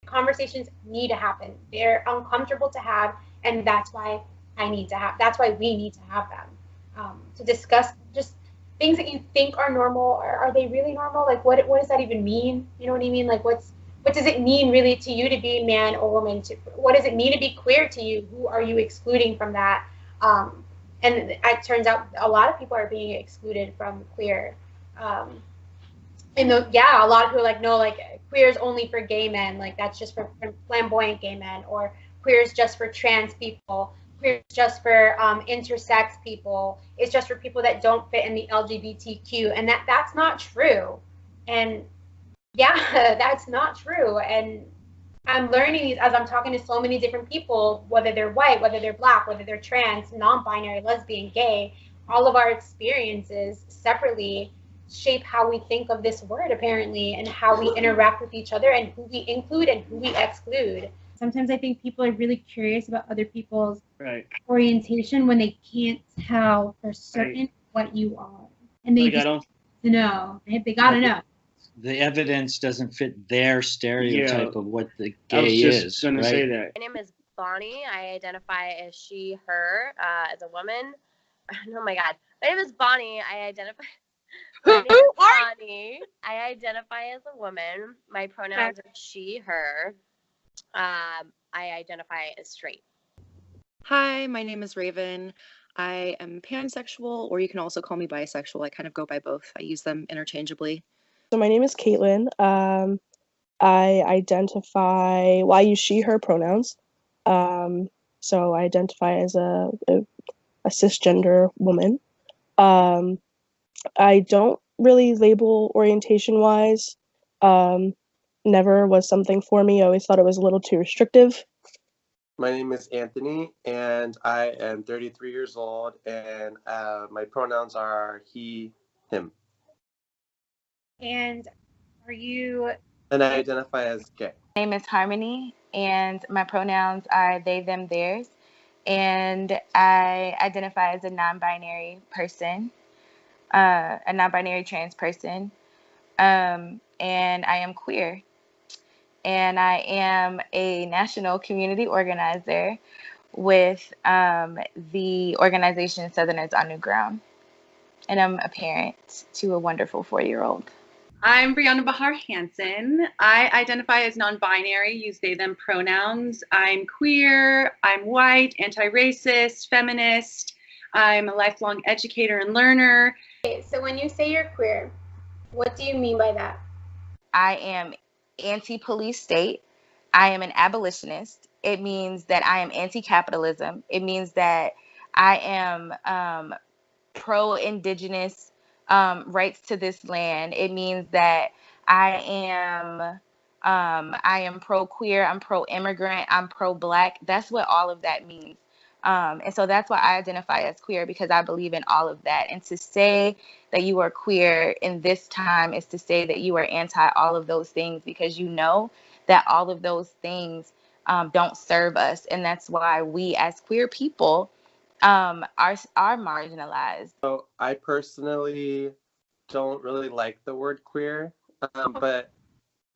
Conversations need to happen. They're uncomfortable to have, and that's why that's why we need to have them, to discuss just things that you think are normal. Are they really normal? Like, what does that even mean? You know what I mean? Like, what does it mean really to you to be man or woman? What does it mean to be queer to you? Who are you excluding from that? And it turns out a lot of people are being excluded from queer. Um, and yeah, a lot of people are like, no, like queer is only for gay men, like that's just for flamboyant gay men, or queer is just for trans people, queer is just for intersex people, it's just for people that don't fit in the LGBTQ, and that's not true. And yeah, that's not true. And I'm learning these as I'm talking to so many different people, whether they're white, whether they're black, whether they're trans, non-binary, lesbian, gay. All of our experiences separately shape how we think of this word, apparently, and how we interact with each other, and who we include and who we exclude. Sometimes I think people are really curious about other people's orientation when they can't tell for certain what you are, and they just know. They gotta know. The evidence doesn't fit their stereotype of what the gay I was just is. gonna say that. My name is Bonnie. I identify as she, her, as a woman. Oh my God. My name is Bonnie. I identify. My name is Bonnie. I identify as a woman. My pronouns are she, her. I identify as straight. Hi, my name is Raven. I am pansexual, or you can also call me bisexual. I kind of go by both. I use them interchangeably. So my name is Caitlin. I identify, well, I use she, her pronouns. So I identify as a cisgender woman. I don't really label orientation-wise. Never was something for me. I always thought it was a little too restrictive. My name is Anthony, and I am 33 years old, and my pronouns are he, him. And are you? And I identify as gay. My name is Harmony, and my pronouns are they, them, theirs. And I identify as a non-binary person, a non-binary trans person. And I am queer. And I am a national community organizer with the organization Southerners on New Ground. And I'm a parent to a wonderful 4-year-old. I'm Brianna Bahar Hansen. I identify as non-binary, use they, them pronouns. I'm queer, I'm white, anti-racist, feminist. I'm a lifelong educator and learner. Okay, so when you say you're queer, what do you mean by that? I am anti-police state. I am an abolitionist. It means that I am anti-capitalism. It means that I am pro-indigenous rights to this land. It means that I am pro-queer, I'm pro-immigrant, I'm pro-black. That's what all of that means. And so that's why I identify as queer, because I believe in all of that. And to say that you are queer in this time is to say that you are anti all of those things, because you know that all of those things don't serve us. And that's why we as queer people are marginalized. So I personally don't really like the word queer, but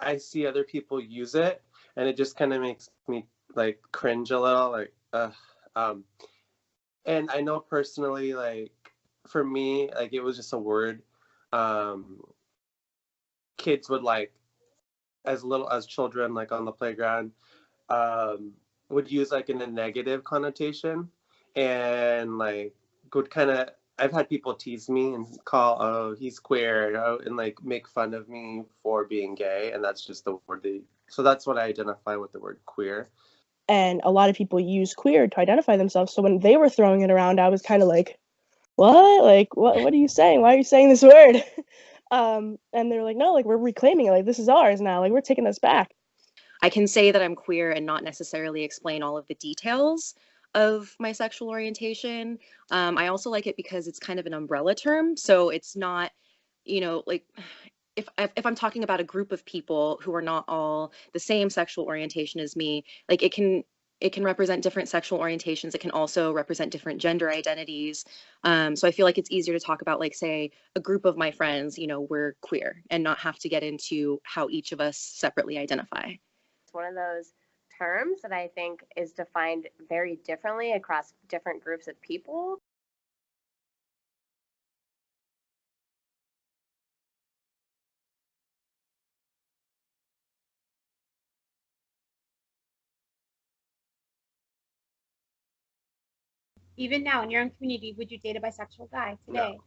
I see other people use it, and it just kind of makes me like cringe a little, like and I know personally, like for me, like it was just a word kids would like as children, like on the playground, would use like in a negative connotation, and like would kind of, I've had people tease me and call, oh, he's queer, and like make fun of me for being gay, and that's just the word so that's what I identify with the word queer. And a lot of people use queer to identify themselves. So when they were throwing it around, I was kind of like, what? Like, what are you saying? Why are you saying this word? And they're like, no, like we're reclaiming it. Like this is ours now. Like we're taking this back. I can say that I'm queer and not necessarily explain all of the details of my sexual orientation. I also like it because it's kind of an umbrella term. So it's not, like if I'm talking about a group of people who are not all the same sexual orientation as me, like it can represent different sexual orientations. It can also represent different gender identities. So I feel like it's easier to talk about, like, say, a group of my friends, we're queer, and not have to get into how each of us separately identify. It's one of those terms that I think is defined very differently across different groups of people. Even now in your own community, would you date a bisexual guy today? No.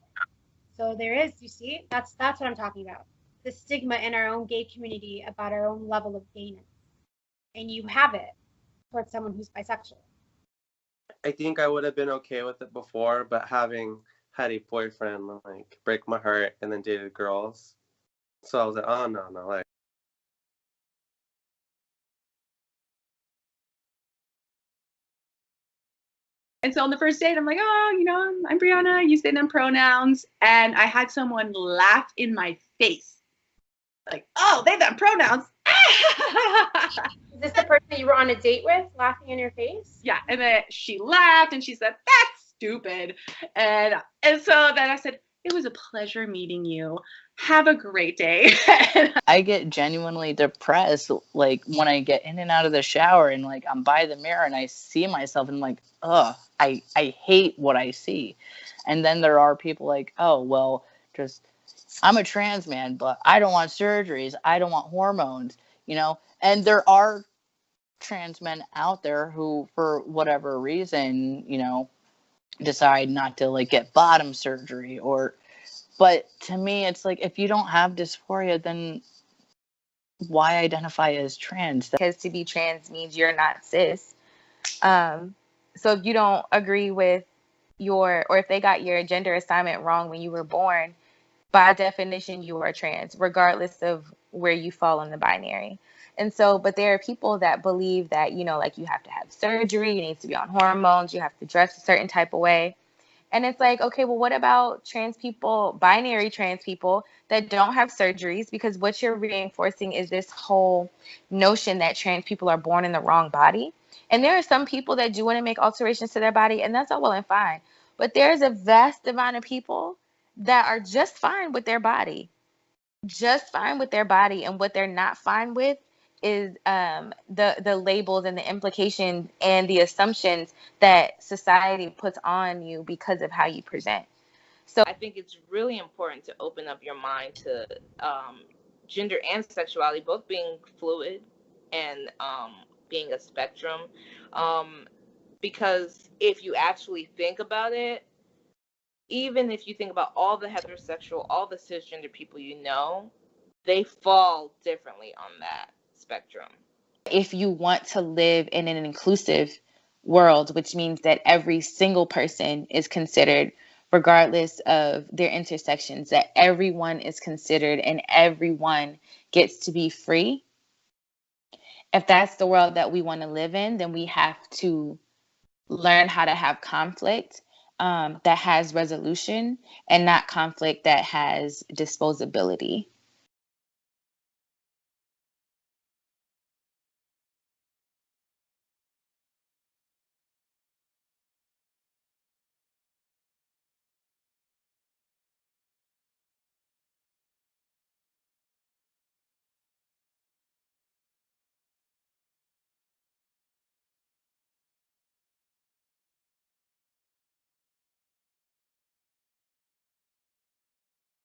So there is, you see, that's what I'm talking about. The stigma in our own gay community about our own level of gayness. And you have it towards someone who's bisexual. I think I would have been okay with it before, but having had a boyfriend like break my heart and then dated girls, so I was like, oh no, like. And so on the first date, I'm like, oh, you know, I'm Brianna, use they them pronouns. And I had someone laugh in my face. Like, oh, they them pronouns. Is this the person that you were on a date with, laughing in your face? Yeah, and then she laughed and she said, that's stupid. And so then I said, it was a pleasure meeting you. Have a great day. I get genuinely depressed, like when I get in and out of the shower and like I'm by the mirror and I see myself and I'm like, ugh, I hate what I see. And then there are people like, oh, well, just I'm a trans man, but I don't want surgeries. I don't want hormones, you know? And there are trans men out there who, for whatever reason, you know, decide not to like get bottom surgery or, but to me, it's like, if you don't have dysphoria, then why identify as trans? Because to be trans means you're not cis. So if you don't agree with or if they got your gender assignment wrong when you were born, by definition, you are trans, regardless of where you fall in the binary. And so, but there are people that believe that, you know, like you have to have surgery, you need to be on hormones, you have to dress a certain type of way. And it's like, okay, well, what about trans people, binary trans people that don't have surgeries? Because what you're reinforcing is this whole notion that trans people are born in the wrong body. And there are some people that do want to make alterations to their body, and that's all well and fine. But there's a vast amount of people that are just fine with their body, just fine with their body. And what they're not fine with is the labels and the implications and the assumptions that society puts on you because of how you present. So I think it's really important to open up your mind to gender and sexuality both being fluid and being a spectrum, because if you actually think about it, even if you think about all the heterosexual, all the cisgender people you know, they fall differently on that spectrum. if you want to live in an inclusive world, which means that every single person is considered, regardless of their intersections, that everyone is considered and everyone gets to be free. If that's the world that we want to live in, then we have to learn how to have conflict that has resolution and not conflict that has disposability.